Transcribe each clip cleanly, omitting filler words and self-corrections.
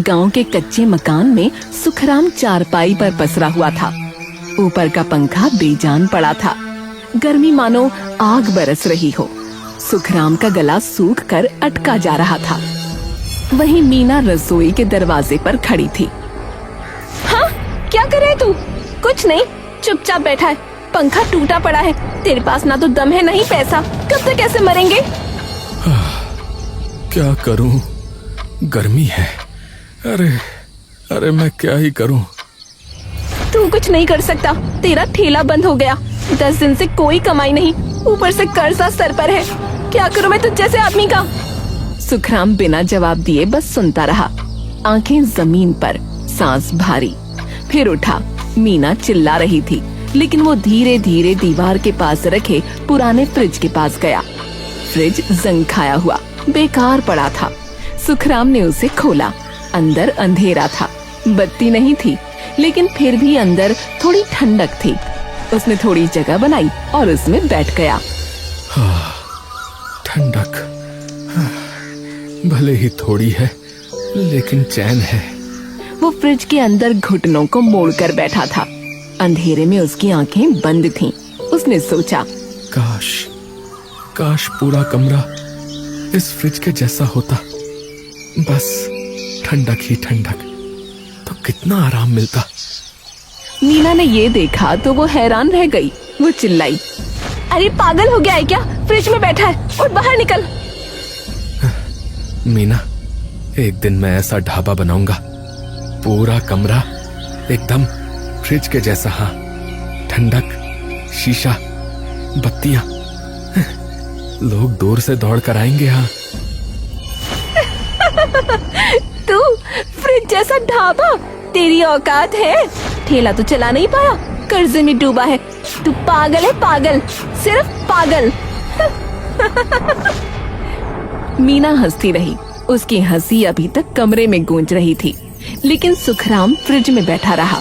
गांव के कच्चे मकान में सुखराम चारपाई पर पसरा हुआ था। ऊपर का पंखा बेजान पड़ा था। गर्मी मानो आग बरस रही हो। सुखराम का गला सूख कर अटका जा रहा था। वहीं मीना रसोई के दरवाजे पर खड़ी थी। हाँ, क्या कर रहे तू? कुछ नहीं, चुपचाप बैठा है। पंखा टूटा पड़ा है। तेरे पास ना तो दम है ना ही पैसा। कब तक कैसे मरेंगे? क्या करूं, गर्मी है। अरे मैं क्या ही करूं। तू कुछ नहीं कर सकता। तेरा ठेला बंद हो गया। 10 दिन से कोई कमाई नहीं, ऊपर से कर्जा सर पर है। क्या करूं मैं तुझ जैसे आदमी का? सुखराम बिना जवाब दिए बस सुनता रहा, आंखें जमीन पर, सांस भारी। फिर उठा। मीना चिल्ला रही थी, लेकिन वो धीरे धीरे दीवार के पास रखे पुराने फ्रिज के पास गया। फ्रिज जंग खाया हुआ बेकार पड़ा था। सुखराम ने उसे खोला। अंदर अंधेरा था, बत्ती नहीं थी, लेकिन फिर भी अंदर थोड़ी ठंडक थी। उसने थोड़ी जगह बनाई और उसमें बैठ गया। ठंडक भले ही थोड़ी है, लेकिन चैन है। वो फ्रिज के अंदर घुटनों को मोड़कर बैठा था। अंधेरे में उसकी आंखें बंद थीं। उसने सोचा, काश पूरा कमरा इस फ्रिज के जैसा होता। बस ठंडक ही ठंडक, तो कितना आराम मिलता। मीना ने ये देखा तो वो हैरान रह गई। वो चिल्लाई, अरे पागल हो गया है क्या? फ्रिज में बैठा है, उठ बाहर निकल। मीना, एक दिन मैं ऐसा ढाबा बनाऊंगा, पूरा कमरा एकदम फ्रिज के जैसा। हाँ, ठंडक, शीशा, बत्तियां, लोग दूर से दौड़ कर आएंगे। हाँ। तू फ्रिज जैसा ढाबा? तेरी औकात है? ठेला तो चला नहीं पाया, कर्जे में डूबा है। तू पागल है, पागल, सिर्फ पागल। मीना हंसती रही। उसकी हंसी अभी तक कमरे में गूंज रही थी, लेकिन सुखराम फ्रिज में बैठा रहा।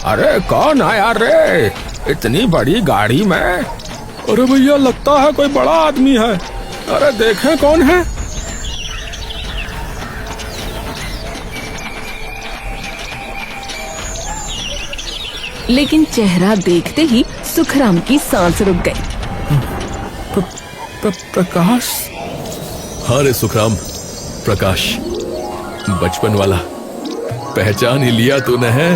अरे कौन आया रे इतनी बड़ी गाड़ी में? अरे भैया, लगता है कोई बड़ा आदमी है। अरे देखें कौन है। लेकिन चेहरा देखते ही सुखराम की सांस रुक गई। प्रकाश? हाँ रे सुखराम, प्रकाश, बचपन वाला। पहचान ही लिया तूने है।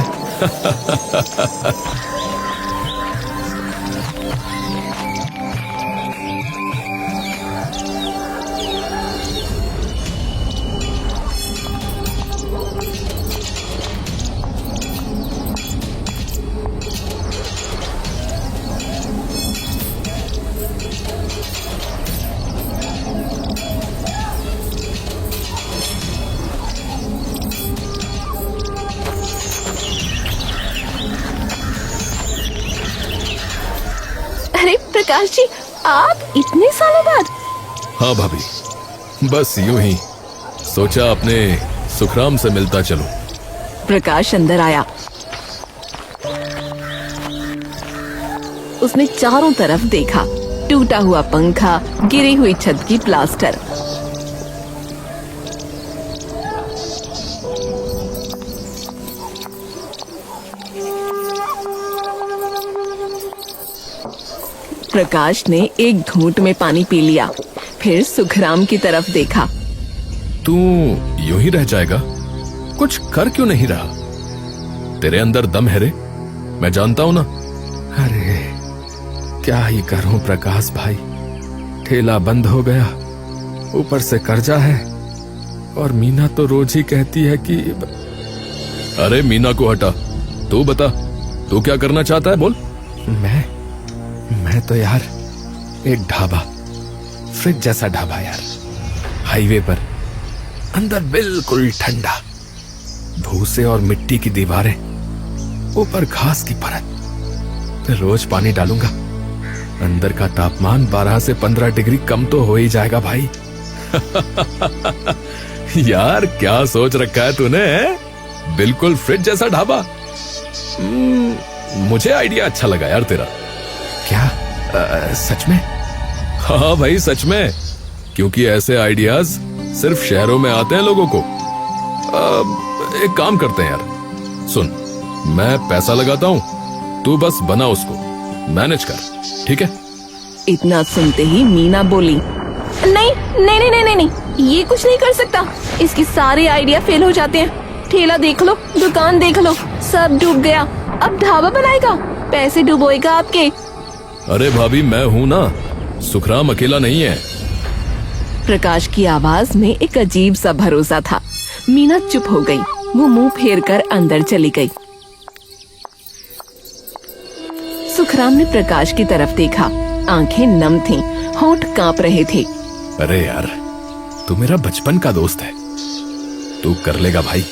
अरे प्रकाश जी, आप इतने सालों बाद? हाँ भाभी, बस यूं ही सोचा अपने सुखराम से मिलता चलूं। प्रकाश अंदर आया। उसने चारों तरफ देखा। टूटा हुआ पंखा, गिरी हुई छत की प्लास्टर। प्रकाश ने एक घूंट में पानी पी लिया, फिर सुखराम की तरफ देखा। तू यूं ही रह जाएगा? कुछ कर क्यों नहीं रहा? तेरे अंदर दम है रे, मैं जानता हूं ना। अरे क्या ही करूं प्रकाश भाई, ठेला बंद हो गया, ऊपर से कर्जा है, और मीना तो रोज ही कहती है कि। अरे मीना को हटा, तू बता, तू क्या करना चाहता है, बोल। मैं तो यार एक ढाबा, फ्रिज जैसा ढाबा यार, हाईवे पर, अंदर बिल्कुल ठंडा, भूसे और मिट्टी की दीवारें, ऊपर घास की परत। रोज पानी डालूंगा, अंदर का तापमान 12 से 15 डिग्री कम तो हो ही जाएगा भाई। यार क्या सोच रखा है तूने? बिल्कुल फ्रिज जैसा ढाबा। मुझे आइडिया अच्छा लगा यार तेरा। क्या सच में? हाँ भाई सच में, क्योंकि ऐसे आइडियाज सिर्फ शहरों में आते हैं लोगों को। एक काम करते हैं यार, सुन, मैं पैसा लगाता हूं, तू बस बना उसको, मैनेज कर, ठीक है? इतना सुनते ही मीना बोली, नहीं नहीं नहीं नहीं नहीं, ये कुछ नहीं कर सकता। इसके सारे आइडिया फेल हो जाते हैं। ठेला देख लो, दुकान देख लो, सब डूब गया। अब ढाबा बनाएगा, पैसे डुबोएगा आपके। अरे भाभी मैं हूं ना, सुखराम अकेला नहीं है। प्रकाश की आवाज में एक अजीब सा भरोसा था। मीना चुप हो गई। वो मुंह फेर कर अंदर चली गई। सुखराम ने प्रकाश की तरफ देखा। आंखें नम थीं, होंठ कांप रहे थे। अरे यार, तू मेरा बचपन का दोस्त है, तू कर लेगा भाई।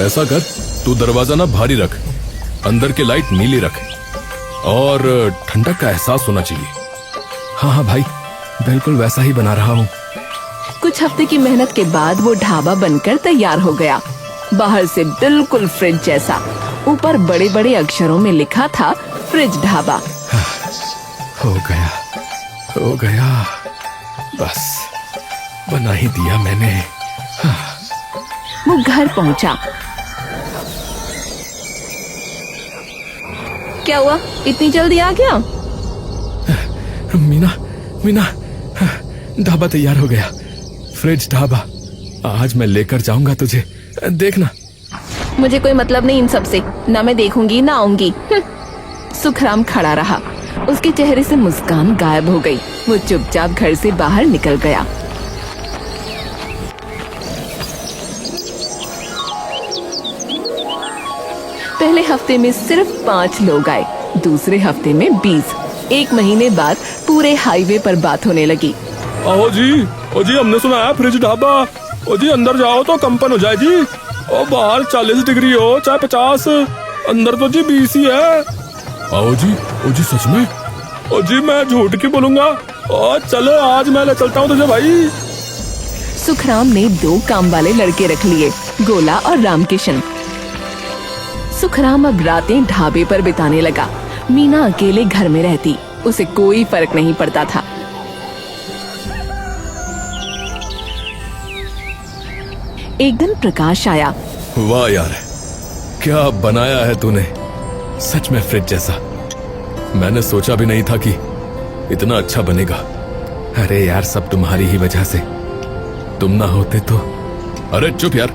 ऐसा कर, तू दरवाजा ना भारी रख, अंदर की लाइट नीली रख, और ठंडक का एहसास होना चाहिए। हाँ हाँ भाई, बिल्कुल वैसा ही बना रहा हूँ। कुछ हफ्ते की मेहनत के बाद वो ढाबा बनकर तैयार हो गया। बाहर से बिल्कुल फ्रिज जैसा, ऊपर बड़े बड़े अक्षरों में लिखा था फ्रिज ढाबा। हो गया, हो गया, बस बना ही दिया मैंने। वो घर पहुंचा। क्या हुआ, इतनी जल्दी आ गया? मीना, मीना, ढाबा तैयार हो गया, फ्रिज ढाबा। आज मैं लेकर जाऊंगा तुझे, देखना। मुझे कोई मतलब नहीं इन सब से, ना मैं देखूंगी ना आऊंगी। सुखराम खड़ा रहा। उसके चेहरे से मुस्कान गायब हो गई। वो चुपचाप घर से बाहर निकल गया। पहले हफ्ते में सिर्फ 5 लोग आए, दूसरे हफ्ते में 20। 1 महीने बाद पूरे हाईवे पर बात होने लगी। आओ जी, ओ जी, हमने सुना है फ्रिज ढाबा। ओ जी, अंदर जाओ तो कंपन हो जाए जी। ओ बाहर 40 डिग्री हो चाहे 50, अंदर तो जी 20 ही है। आओ जी, ओ जी सच में? ओ जी मैं झूठ क्यों बोलूंगा। ओ चलो आज मैं ले चलता हूँ तुझे भाई। सुखराम ने 2 काम वाले लड़के रख लिए, गोला और रामकिशन। सुखराम अब रातें ढाबे पर बिताने लगा। मीना अकेले घर में रहती, उसे कोई फर्क नहीं पड़ता था। एक दिन प्रकाश आया। वाह यार, क्या बनाया है तूने, सच में फ्रिज जैसा। मैंने सोचा भी नहीं था कि इतना अच्छा बनेगा। अरे यार, सब तुम्हारी ही वजह से, तुम ना होते तो। अरे चुप यार,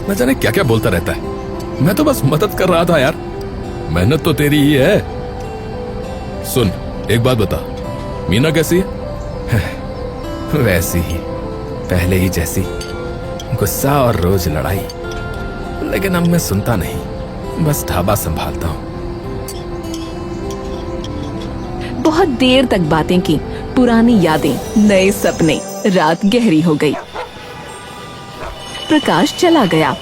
न जाने क्या क्या बोलता रहता है। मैं तो बस मदद कर रहा था यार, मेहनत तो तेरी ही है। सुन, एक बात बता, मीना कैसी है? वैसी ही, पहले ही जैसी, गुस्सा और रोज लड़ाई। लेकिन अब मैं सुनता नहीं, बस ढाबा संभालता हूँ। बहुत देर तक बातें की, पुरानी यादें, नए सपने। रात गहरी हो गई। प्रकाश चला गया।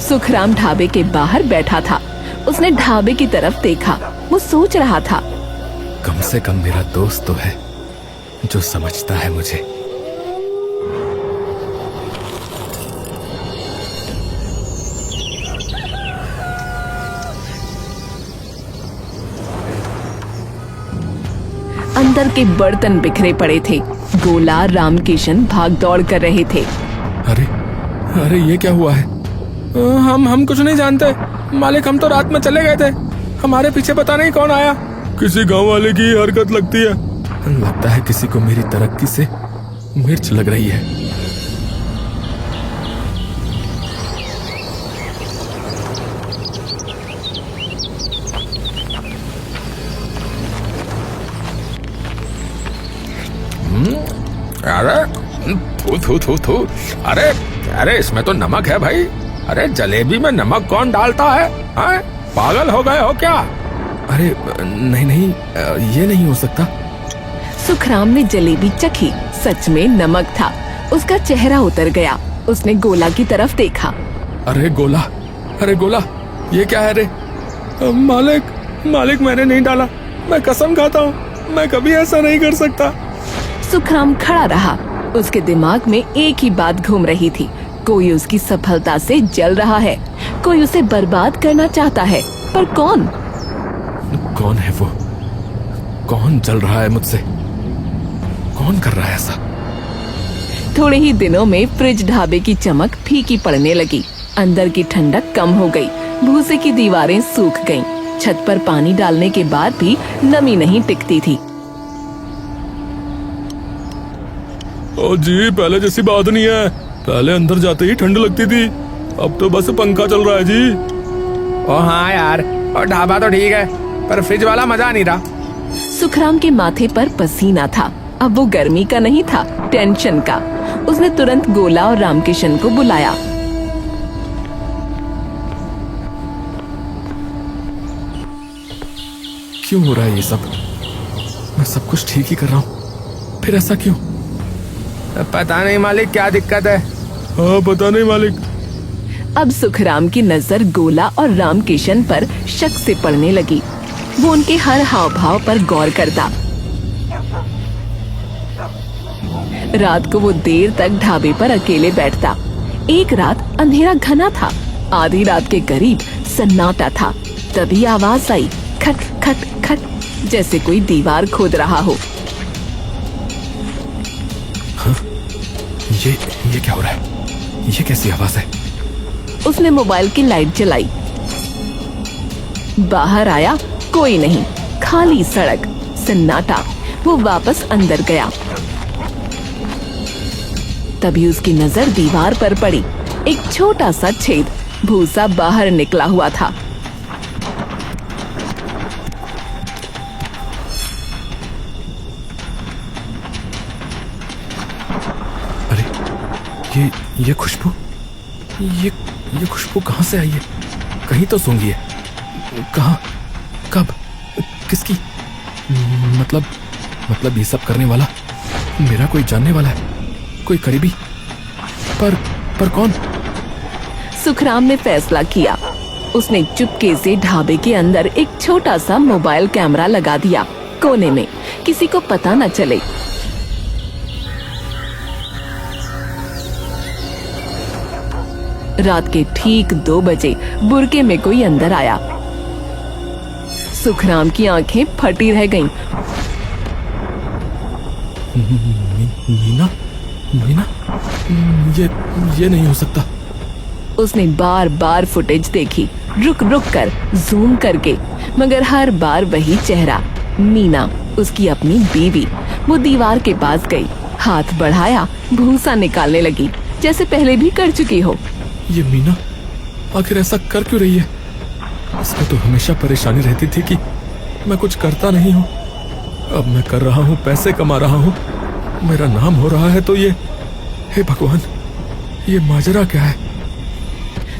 सुखराम ढाबे के बाहर बैठा था। उसने ढाबे की तरफ देखा। वो सोच रहा था, कम से कम मेरा दोस्त तो है जो समझता है मुझे। अंदर के बर्तन बिखरे पड़े थे। गोला, रामकिशन भाग दौड़ कर रहे थे। अरे अरे, ये क्या हुआ है? हम कुछ नहीं जानते मालिक, हम तो रात में चले गए थे। हमारे पीछे पता नहीं कौन आया। किसी गांव वाले की हरकत लगती है। लगता है किसी को मेरी तरक्की से मिर्च लग रही है। अरे थू थू थू थू। अरे अरे इसमें तो नमक है भाई। अरे जलेबी में नमक कौन डालता है? हाँ? पागल हो गए हो क्या? अरे नहीं नहीं, ये नहीं हो सकता। सुखराम ने जलेबी चखी, सच में नमक था। उसका चेहरा उतर गया। उसने गोला की तरफ देखा। अरे गोला, अरे गोला, ये क्या है रे? मालिक, मालिक मैंने नहीं डाला, मैं कसम खाता हूँ, मैं कभी ऐसा नहीं कर सकता। सुखराम खड़ा रहा। उसके दिमाग में एक ही बात घूम रही थी, कोई उसकी सफलता से जल रहा है, कोई उसे बर्बाद करना चाहता है, पर कौन? कौन है वो? कौन जल रहा है मुझसे? कौन कर रहा है ऐसा? थोड़े ही दिनों में फ्रिज ढाबे की चमक फीकी पड़ने लगी। अंदर की ठंडक कम हो गई। भूसे की दीवारें सूख गईं। छत पर पानी डालने के बाद भी नमी नहीं टिकती थी। ओ जी, पहले जैसी बात नहीं है। पहले अंदर जाते ही ठंड लगती थी, अब तो बस पंखा चल रहा है जी। ओ हाँ यार, और ढाबा तो ठीक है, पर फ्रिज वाला मजा नहीं रहा। सुखराम के माथे पर पसीना था। अब वो गर्मी का नहीं था, टेंशन का। उसने तुरंत गोला और रामकिशन को बुलाया। क्यों हो रहा है ये सब? मैं सब कुछ ठीक ही कर रहा हूँ, फिर ऐसा क्यों? पता नहीं मालिक, क्या दिक्कत है? हाँ पता नहीं मालिक। अब सुखराम की नजर गोला और रामकिशन पर शक से पड़ने लगी। वो उनके हर हाव भाव पर गौर करता। रात को वो देर तक ढाबे पर अकेले बैठता। एक रात अंधेरा घना था। आधी रात के करीब सन्नाटा था। तभी आवाज आई, खट खट खट, जैसे कोई दीवार खोद रहा हो। हाँ? ये क्या हो रहा है? ये कैसी आवाज है? उसने मोबाइल की लाइट जलाई। बाहर आया, कोई नहीं, खाली सड़क, सन्नाटा। वो वापस अंदर गया। तभी उसकी नजर दीवार पर पड़ी। एक छोटा सा छेद, भूसा बाहर निकला हुआ था। अरे ये खुशबू, ये खुशबू कहाँ से आई है? कहीं तो सूंघी है। कहाँ? कब? किसकी? मतलब ये सब करने वाला मेरा कोई जानने वाला है, कोई करीबी। पर कौन? सुखराम ने फैसला किया। उसने चुपके से ढाबे के अंदर एक छोटा सा मोबाइल कैमरा लगा दिया, कोने में, किसी को पता न चले। रात के ठीक 2 बजे बुरके में कोई अंदर आया। सुखराम की आंखें फटी रह गईं। मीना, मीना, ये नहीं हो सकता। उसने बार बार फुटेज देखी, रुक रुक कर, जूम करके, मगर हर बार वही चेहरा, मीना, उसकी अपनी बीवी। वो दीवार के पास गई, हाथ बढ़ाया, भूसा निकालने लगी, जैसे पहले भी कर चुकी हो। ये मीना आखिर ऐसा कर क्यों रही है? इसको तो हमेशा परेशानी रहती थी कि मैं कुछ करता नहीं हूँ। अब मैं कर रहा हूँ, पैसे कमा रहा हूँ, मेरा नाम हो रहा है, तो ये, हे भगवान, ये माजरा क्या है?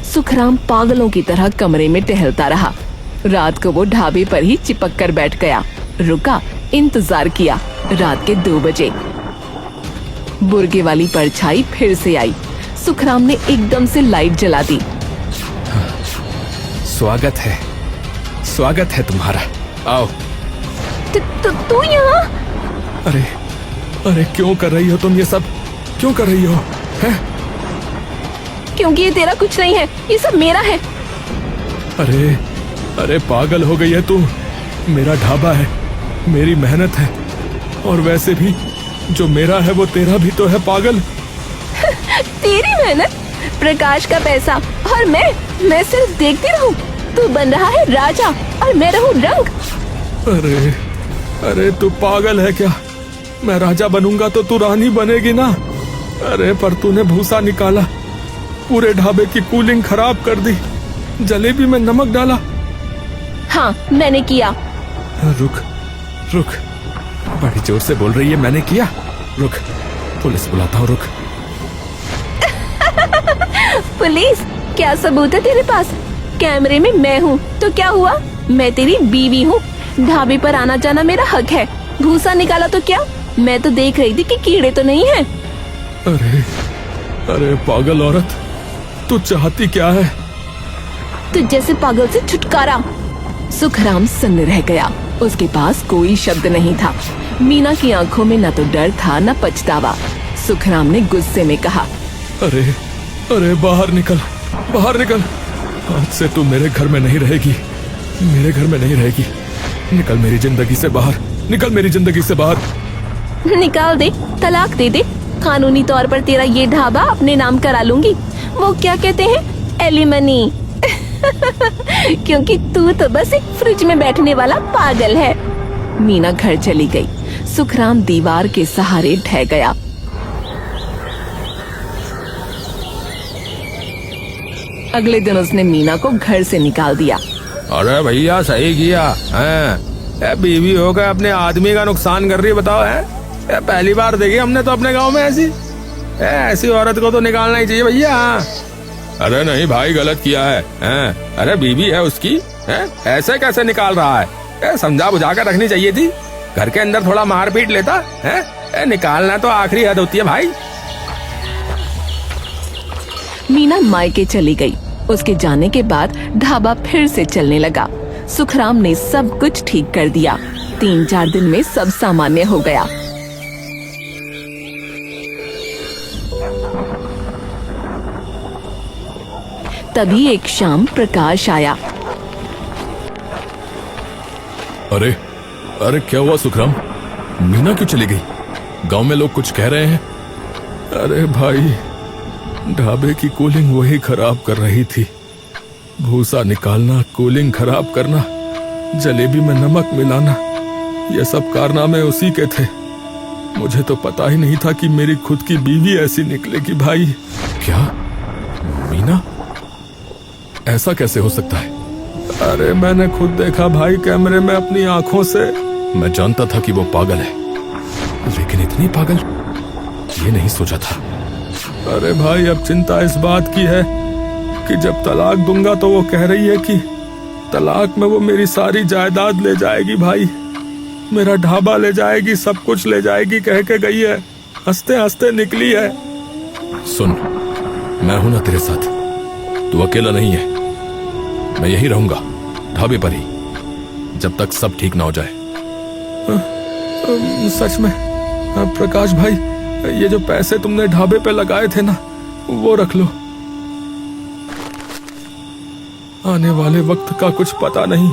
सुखराम पागलों की तरह कमरे में टहलता रहा। रात को वो ढाबे पर ही चिपक कर बैठ गया। रुका, इंतजार किया। रात के 2 बजे बुर्गे वाली परछाई फिर से आई। सुखराम ने एकदम से लाइट जला दी। स्वागत है तुम्हारा, आओ। तू यहाँ? अरे क्यों कर रही हो तुम ये सब? क्यों कर रही हो? हैं? क्योंकि ये तेरा कुछ नहीं है, ये सब मेरा है। अरे पागल हो गई है तू। मेरा ढाबा है, मेरी मेहनत है, और वैसे भी जो मेरा है वो तेरा भी तो है, पागल। तेरी मेहनत, प्रकाश का पैसा, और मैं सिर्फ देखती रहूं। तू बन रहा है राजा और मैं रहूं रंक। अरे तू पागल है क्या? मैं राजा बनूंगा तो तू रानी बनेगी ना। अरे पर तूने भूसा निकाला, पूरे ढाबे की कूलिंग खराब कर दी, जलेबी में नमक डाला। हाँ, मैंने किया। रुक, बड़ी जोर से बोल रही है, मैंने किया। रुक, पुलिस बुलाता हूँ, रुक। पुलिस? क्या सबूत है तेरे पास? कैमरे में मैं हूँ तो क्या हुआ? मैं तेरी बीवी हूँ। ढाबे पर आना जाना मेरा हक है। भूसा निकाला तो क्या? मैं तो देख रही थी कि कीड़े तो नहीं हैं। अरे अरे पागल औरत, तू चाहती क्या है? तुझ जैसे पागल से छुटकारा। सुखराम सन्न रह गया। उसके पास कोई शब्द नहीं था। मीना की आंखों में न तो डर था न पछतावा। सुखराम ने गुस्से में कहा, अरे अरे बाहर निकल, बाहर निकल। आज से तू मेरे घर में नहीं रहेगी, मेरे घर में नहीं रहेगी। निकल मेरी जिंदगी से बाहर, निकल मेरी जिंदगी से बाहर। निकाल दे, तलाक दे दे। कानूनी तौर पर तेरा ये ढाबा अपने नाम करा लूंगी। वो क्या कहते हैं, एलिमनी। क्योंकि तू तो बस एक फ्रिज में बैठने वाला पागल है। मीना घर चली गई। सुखराम दीवार के सहारे ढह गया। अगले दिन उसने मीना को घर से निकाल दिया। अरे भैया सही किया है। बीवी होकर अपने आदमी का नुकसान कर रही है, बताओ है। पहली बार देखी हमने तो अपने गांव में ऐसी औरत को तो निकालना ही चाहिए भैया। अरे नहीं भाई, गलत किया है। अरे बीवी है उसकी, ऐसे कैसे निकाल रहा है? समझा बुझा कर रखनी चाहिए थी। घर के अंदर थोड़ा मार पीट लेता है। निकालना तो आखिरी हद होती है भाई। मीना मायके चली गई। उसके जाने के बाद ढाबा फिर से चलने लगा। सुखराम ने सब कुछ ठीक कर दिया। 3-4 दिन में सब सामान्य हो गया। तभी एक शाम प्रकाश आया। अरे अरे क्या हुआ सुखराम? मीना क्यों चली गई? गांव में लोग कुछ कह रहे हैं। अरे भाई, ढाबे की कूलिंग वही खराब कर रही थी। भूसा निकालना, कूलिंग खराब करना, जलेबी में नमक मिलाना, ये सब कारनामे उसी के थे। मुझे तो पता ही नहीं था कि मेरी खुद की बीवी ऐसी निकलेगी भाई। क्या मीना? ऐसा कैसे हो सकता है? अरे मैंने खुद देखा भाई, कैमरे में अपनी आंखों से। मैं जानता था कि वो पागल है, लेकिन इतनी पागल ये नहीं सोचा था। अरे भाई, अब चिंता इस बात की है कि जब तलाक दूंगा तो वो कह रही है कि तलाक में वो मेरी सारी जायदाद ले जाएगी भाई, मेरा ढाबा ले जाएगी, सब कुछ ले जाएगी कह के गई है। हंसते हंसते निकली है। सुन, मैं हूं ना तेरे साथ, तू अकेला नहीं है। मैं यही रहूंगा, ढाबे पर ही, जब तक सब ठीक ना हो जाए। सच में? प्रकाश भाई, ये जो पैसे तुमने ढाबे पे लगाए थे ना, वो रख लो। आने वाले वक्त का कुछ पता नहीं,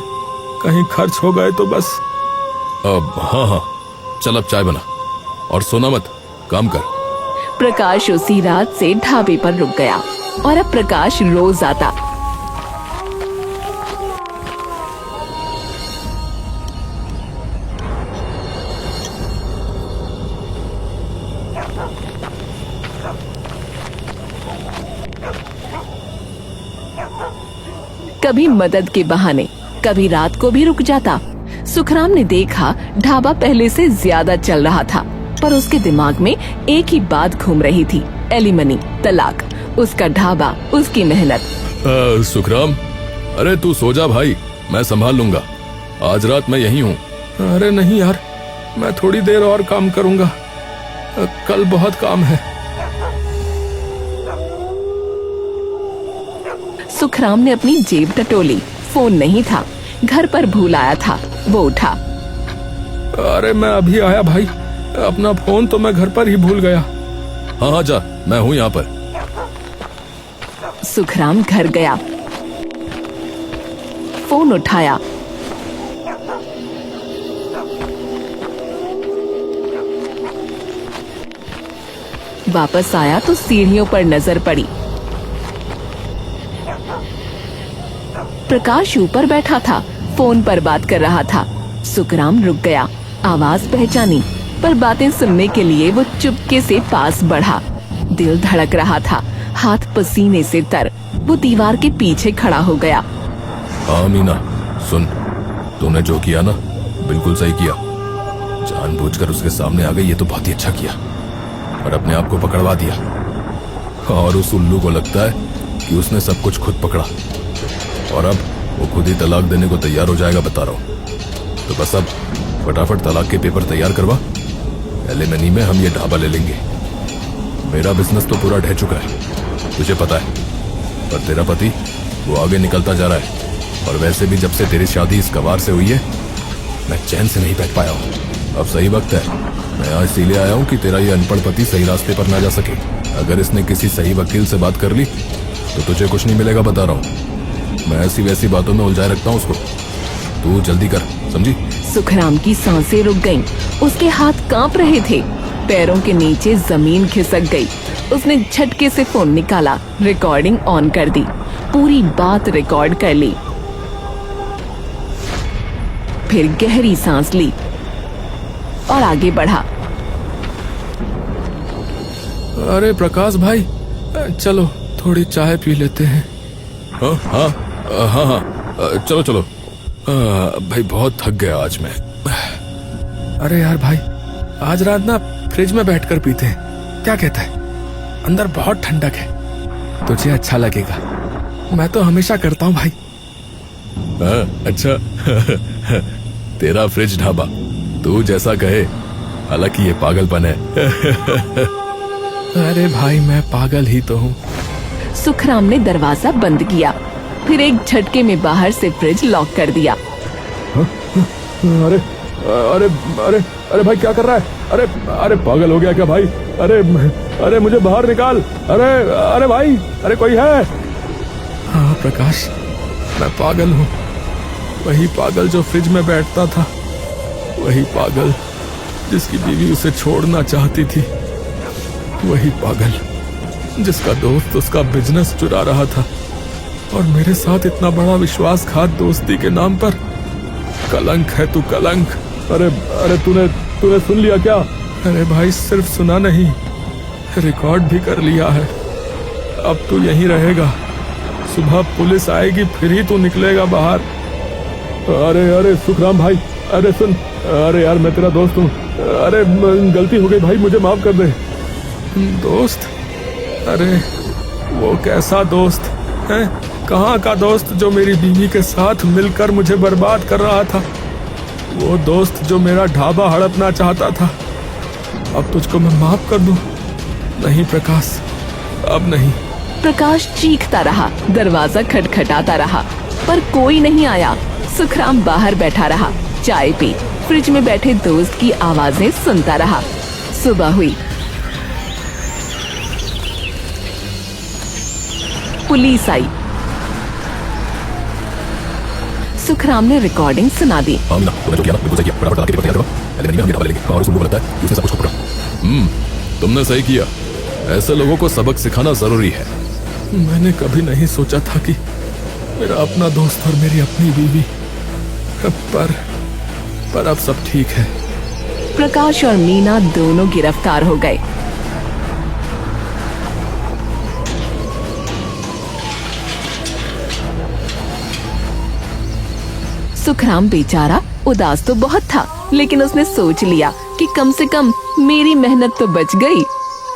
कहीं खर्च हो गए तो बस। अब हाँ, चल अब चाय बना और सोना मत, काम कर। प्रकाश उसी रात से ढाबे पर रुक गया और अब प्रकाश रोज आता। कभी मदद के बहाने, कभी रात को भी रुक जाता। सुखराम ने देखा ढाबा पहले से ज्यादा चल रहा था, पर उसके दिमाग में एक ही बात घूम रही थी, एलिमनी, तलाक, उसका ढाबा, उसकी मेहनत। सुखराम, अरे तू सो जा भाई, मैं संभाल लूंगा। आज रात मैं यहीं हूँ। अरे नहीं यार, मैं थोड़ी देर और काम करूंगा, कल बहुत काम है। सुखराम ने अपनी जेब टटोली। फोन नहीं था, घर पर भूल आया था। वो उठा। अरे मैं अभी आया भाई, अपना फोन तो मैं घर पर ही भूल गया। हाँ हाँ जा, मैं हूँ यहाँ पर। सुखराम घर गया, फोन उठाया। वापस आया तो सीढ़ियों पर नजर पड़ी। प्रकाश ऊपर बैठा था, फोन पर बात कर रहा था। सुखराम रुक गया, आवाज पहचानी, पर बातें सुनने के लिए वो चुपके से पास बढ़ा। दिल धड़क रहा था, हाथ पसीने से तर। वो दीवार के पीछे खड़ा हो गया। हाँ मीना, सुन, तूने जो किया ना, बिल्कुल सही किया। जानबूझकर उसके सामने आ गई, ये तो बहुत ही अच्छा किया। और अपने आप को पकड़वा दिया। और उस उल्लू को लगता है कि उसने सब कुछ खुद पकड़ा और अब वो खुद ही तलाक देने को तैयार हो जाएगा, बता रहा हूं। तो बस अब फटाफट तलाक के पेपर तैयार करवा, एलिमनी में हम ये ढाबा ले लेंगे। मेरा बिजनेस तो पूरा ढह चुका है, तुझे पता है, पर तेरा पति वो आगे निकलता जा रहा है। और वैसे भी जब से तेरी शादी इस गवार से हुई है, मैं चैन से नहीं बैठ पाया हूँ। अब सही वक्त है, मैं आज इसीलिए आया हूँ कि तेरा ये अनपढ़ पति सही रास्ते पर ना जा सके। अगर इसने किसी सही वकील से बात कर ली तो तुझे कुछ नहीं मिलेगा, बता रहा हूँ। मैं ऐसी वैसी बातों में उलझाए रखता हूँ उसको। तू जल्दी कर, समझी? सुखराम की सांसें रुक गईं। उसके हाथ कांप रहे थे, पैरों के नीचे जमीन खिसक गई। उसने झटके से फोन निकाला, रिकॉर्डिंग ऑन कर दी, पूरी बात रिकॉर्ड कर ली। फिर गहरी सांस ली और आगे बढ़ा। अरे प्रकाश भाई, चलो थोड़ी चाय पी लेते हैं। हाँ हाँ हाँ हाँ, चलो चलो। भाई बहुत थक गया आज मैं। अरे यार भाई, आज रात ना फ्रिज में बैठकर पीते हैं, क्या कहता है? अंदर बहुत ठंडक है, तुझे अच्छा लगेगा। मैं तो हमेशा करता हूँ भाई। अच्छा तेरा फ्रिज ढाबा, तू जैसा कहे, हालांकि ये पागलपन है। अरे भाई, मैं पागल ही तो हूँ। सुखराम ने दरवाजा बंद किया, फिर एक झटके में बाहर से फ्रिज लॉक कर दिया। अरे अरे अरे अरे भाई क्या कर रहा है? अरे अरे पागल हो गया क्या भाई? अरे अरे मुझे बाहर निकाल। अरे अरे भाई, अरे कोई है? हाँ प्रकाश, मैं पागल हूँ। वही पागल जो फ्रिज में बैठता था, वही पागल जिसकी बीवी उसे छोड़ना चाहती थी, वही पागल जिसका दोस्त उसका बिजनेस चुरा रहा था, और मेरे साथ इतना बड़ा विश्वासघात दोस्ती के नाम पर। कलंक है तू, कलंक। अरे अरे तूने सुन लिया क्या? अरे भाई, सिर्फ सुना नहीं, रिकॉर्ड भी कर लिया है। अब तू यहीं रहेगा, सुबह पुलिस आएगी फिर ही तू निकलेगा बाहर। अरे अरे सुखराम भाई, अरे सुन, अरे यार मैं तेरा दोस्त हूँ। अरे गलती हो गई भाई, मुझे माफ कर दे। दोस्त? अरे वो कैसा दोस्त है? कहाँ का दोस्त जो मेरी बीवी के साथ मिलकर मुझे बर्बाद कर रहा था? वो दोस्त जो मेरा ढाबा हड़पना चाहता था। अब तुझको मैं माफ कर दूं? नहीं प्रकाश, अब नहीं। प्रकाश चीखता रहा, दरवाजा खटखटाता रहा, पर कोई नहीं आया। सुखराम बाहर बैठा रहा, चाय पी, फ्रिज में बैठे दोस्त की आवाजें सुनता रहा। सुबह हुई, पुलिस आई। सुखराम ने रिकॉर्डिंग सुना दी। तुमने सही किया, ऐसे लोगों को सबक सिखाना जरूरी है। मैंने कभी नहीं सोचा था कि मेरा अपना दोस्त और मेरी अपनी बीवी, पर अब सब ठीक है। प्रकाश और मीना दोनों गिरफ्तार हो गए। सुखराम बेचारा उदास तो बहुत था, लेकिन उसने सोच लिया कि कम से कम मेरी मेहनत तो बच गई।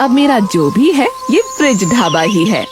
अब मेरा जो भी है ये फ्रिज ढाबा ही है।